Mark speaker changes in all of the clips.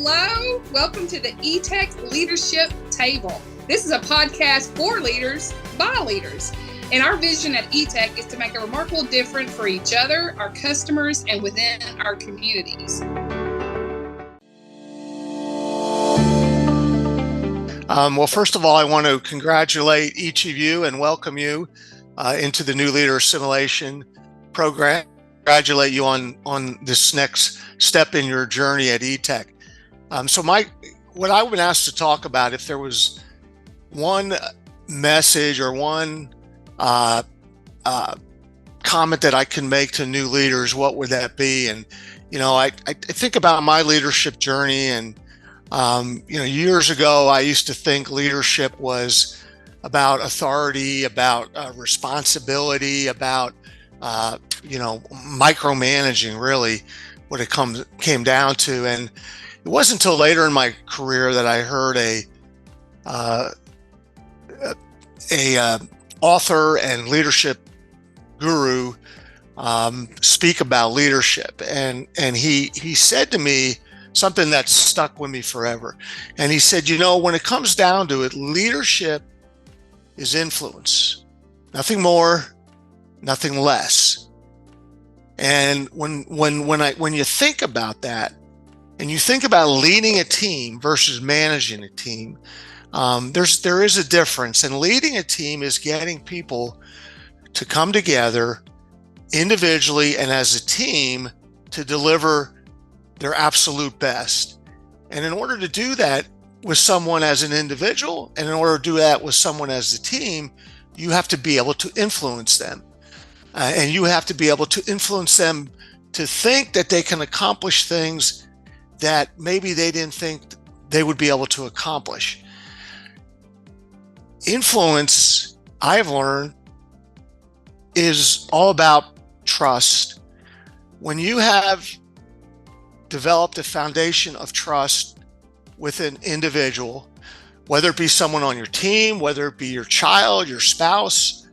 Speaker 1: Hello, welcome to the eTech Leadership Table. This is a podcast for leaders by leaders. And our vision at eTech is to make a remarkable difference for each other, our customers, and within our communities.
Speaker 2: Well, first of all, I want to congratulate each of you and welcome you into the new leader assimilation program. Congratulate you on this next step in your journey at eTech. What I've been asked to talk about, if there was one message or one comment that I can make to new leaders, what would that be? And I think about my leadership journey, and years ago I used to think leadership was about authority, about responsibility, about micromanaging, really what it came down to. And it wasn't until later in my career that I heard a author and leadership guru speak about leadership, and he said to me something that stuck with me forever. And he said, when it comes down to it, leadership is influence, nothing more, nothing less. And when you think about that, and you think about leading a team versus managing a team, there is a difference. And leading a team is getting people to come together individually and as a team to deliver their absolute best. And in order to do that with someone as an individual, and in order to do that with someone as a team, you have to be able to influence them. And you have to be able to influence them to think that they can accomplish things that maybe they didn't think they would be able to accomplish. Influence, I have learned, is all about trust. When you have developed a foundation of trust with an individual, whether it be someone on your team, whether it be your child, your spouse,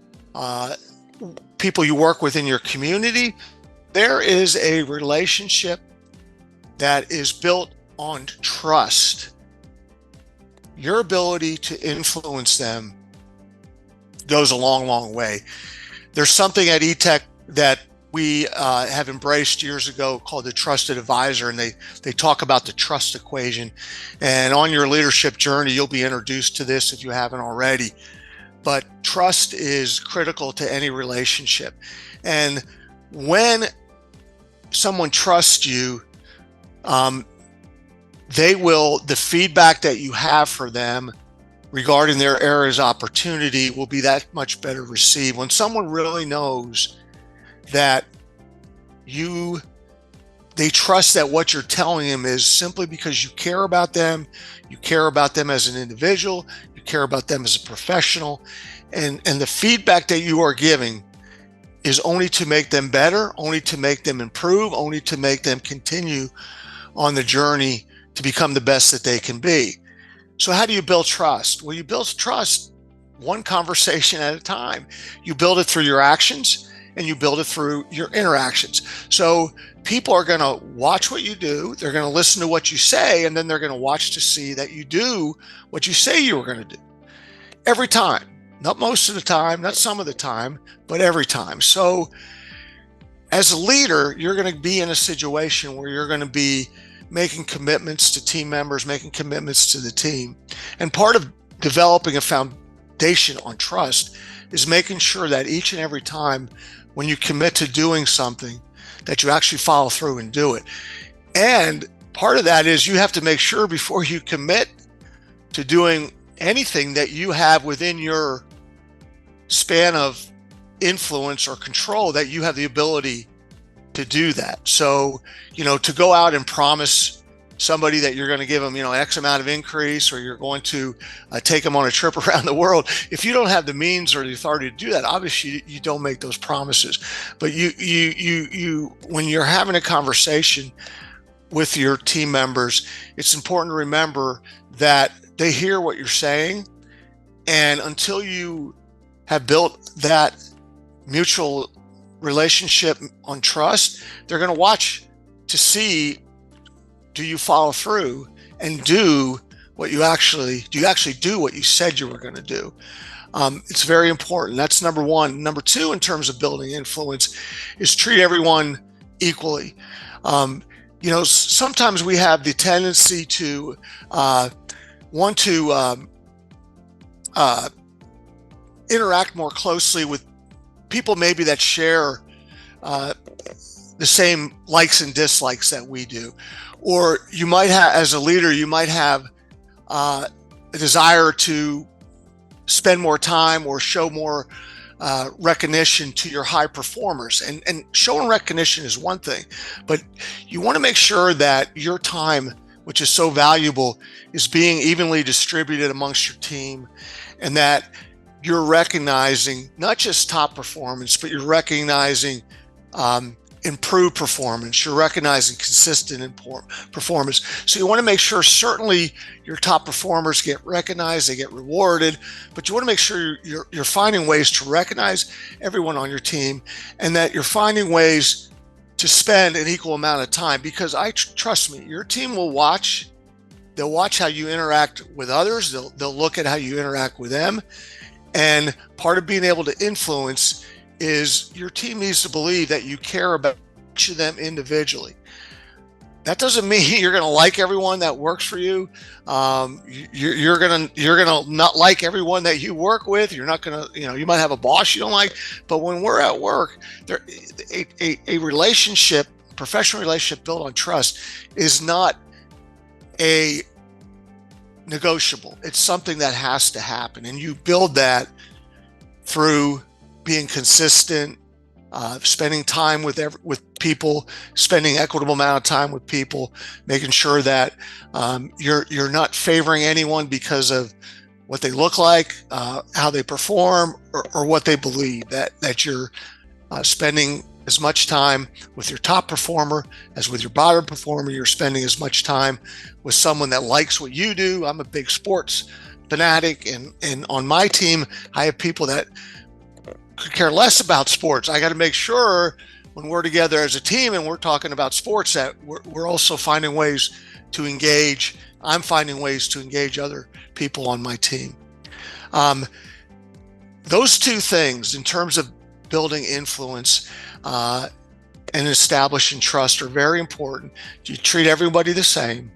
Speaker 2: people you work with in your community, there is a relationship that is built on trust. Your ability to influence them goes a long, long way. There's something at eTech that we have embraced years ago called the trusted advisor, and they talk about the trust equation. And on your leadership journey, you'll be introduced to this if you haven't already. But trust is critical to any relationship. And when someone trusts you, the feedback that you have for them regarding their areas of opportunity will be that much better received. When someone really knows that they trust that what you're telling them is simply because you care about them as an individual, you care about them as a professional, and the feedback that you are giving is only to make them better, only to make them improve, only to make them continue on the journey to become the best that they can be. So how do you build trust? Well, you build trust one conversation at a time. You build it through your actions, and you build it through your interactions. So people are going to watch what you do, they're going to listen to what you say, and then they're going to watch to see that you do what you say you were going to do. Every time. Not most of the time, not some of the time, but every time. So as a leader, you're going to be in a situation where you're going to be making commitments to team members, making commitments to the team. And part of developing a foundation on trust is making sure that each and every time when you commit to doing something, that you actually follow through and do it. And part of that is you have to make sure before you commit to doing anything that you have within your span of influence or control, that you have the ability to do that. So, to go out and promise somebody that you're going to give them, X amount of increase, or you're going to take them on a trip around the world. If you don't have the means or the authority to do that, obviously you don't make those promises. But you when you're having a conversation with your team members, it's important to remember that they hear what you're saying. And until you have built that mutual relationship on trust, they're going to watch to see, do you follow through? and do you actually do what you said you were going to do? It's very important. That's number one. Number two, in terms of building influence, is treat everyone equally. Sometimes we have the tendency to want to interact more closely with people maybe that share the same likes and dislikes that we do. Or you might have, as a leader, you might have a desire to spend more time or show more recognition to your high performers. And showing recognition is one thing, but you want to make sure that your time, which is so valuable, is being evenly distributed amongst your team, and that you're recognizing not just top performance, but you're recognizing improved performance. You're recognizing consistent performance. So you want to make sure certainly your top performers get recognized, they get rewarded, but you want to make sure you're finding ways to recognize everyone on your team, and that you're finding ways to spend an equal amount of time, because trust me, your team will watch. They'll watch how you interact with others. They'll look at how you interact with them. And part of being able to influence is your team needs to believe that you care about each of them individually. That doesn't mean you're going to like everyone that works for you. You're going to not like everyone that you work with. You're not going to, you might have a boss you don't like. But when we're at work, a relationship, professional relationship built on trust, is not a negotiable. It's something that has to happen, and you build that through being consistent, spending time with people, spending equitable amount of time with people, making sure that you're not favoring anyone because of what they look like, how they perform, or what they believe. That you're spending as much time with your top performer as with your bottom performer. You're spending as much time with someone that likes what you do. I'm a big sports fanatic, and on my team, I have people that could care less about sports. I got to make sure when we're together as a team and we're talking about sports that we're also finding ways to engage. I'm finding ways to engage other people on my team. Those two things, in terms of building influence and establishing trust, are very important. You treat everybody the same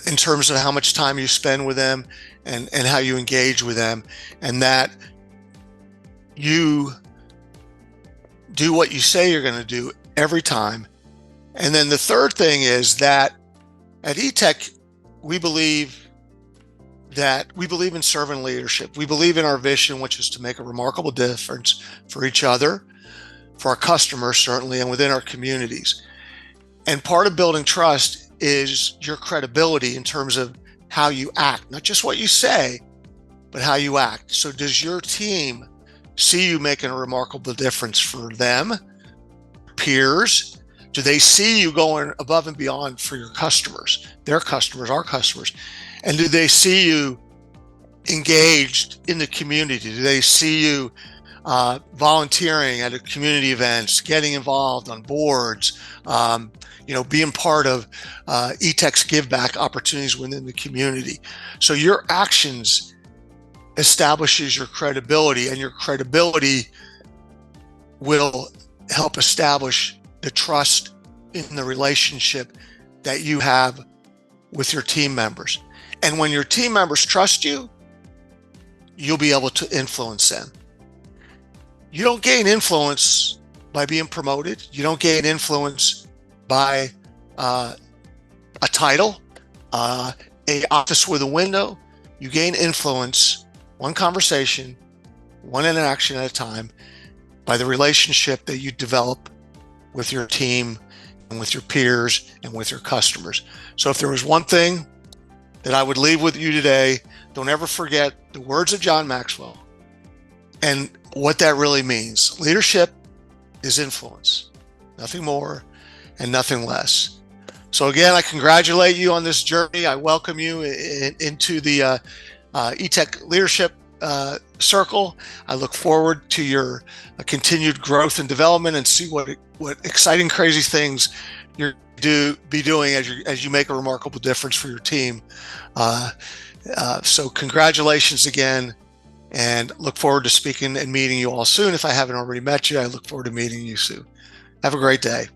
Speaker 2: in terms of how much time you spend with them and how you engage with them, and that you do what you say you're going to do every time. And then the third thing is that at eTech, we believe in servant leadership. We believe in our vision, which is to make a remarkable difference for each other, for our customers, certainly, and within our communities. And part of building trust is your credibility in terms of how you act, not just what you say, but how you act. So does your team see you making a remarkable difference for them, peers? Do they see you going above and beyond for your customers, their customers, our customers? And do they see you engaged in the community? Do they see you volunteering at community events, getting involved on boards, being part of eTech's give back opportunities within the community? So your actions establishes your credibility, and your credibility will help establish the trust in the relationship that you have with your team members. And when your team members trust you, you'll be able to influence them. You don't gain influence by being promoted. You don't gain influence by a title, a office with a window. You gain influence one conversation, one interaction at a time, by the relationship that you develop with your team and with your peers and with your customers. So if there was one thing that I would leave with you today, don't ever forget the words of John Maxwell and what that really means. Leadership is influence, nothing more and nothing less. So again, I congratulate you on this journey. I welcome you into the eTech Leadership Circle. I look forward to your continued growth and development, and see what exciting, crazy things you're be doing as you make a remarkable difference for your team. So congratulations again, and look forward to speaking and meeting you all soon. If I haven't already met you, I look forward to meeting you soon. Have a great day.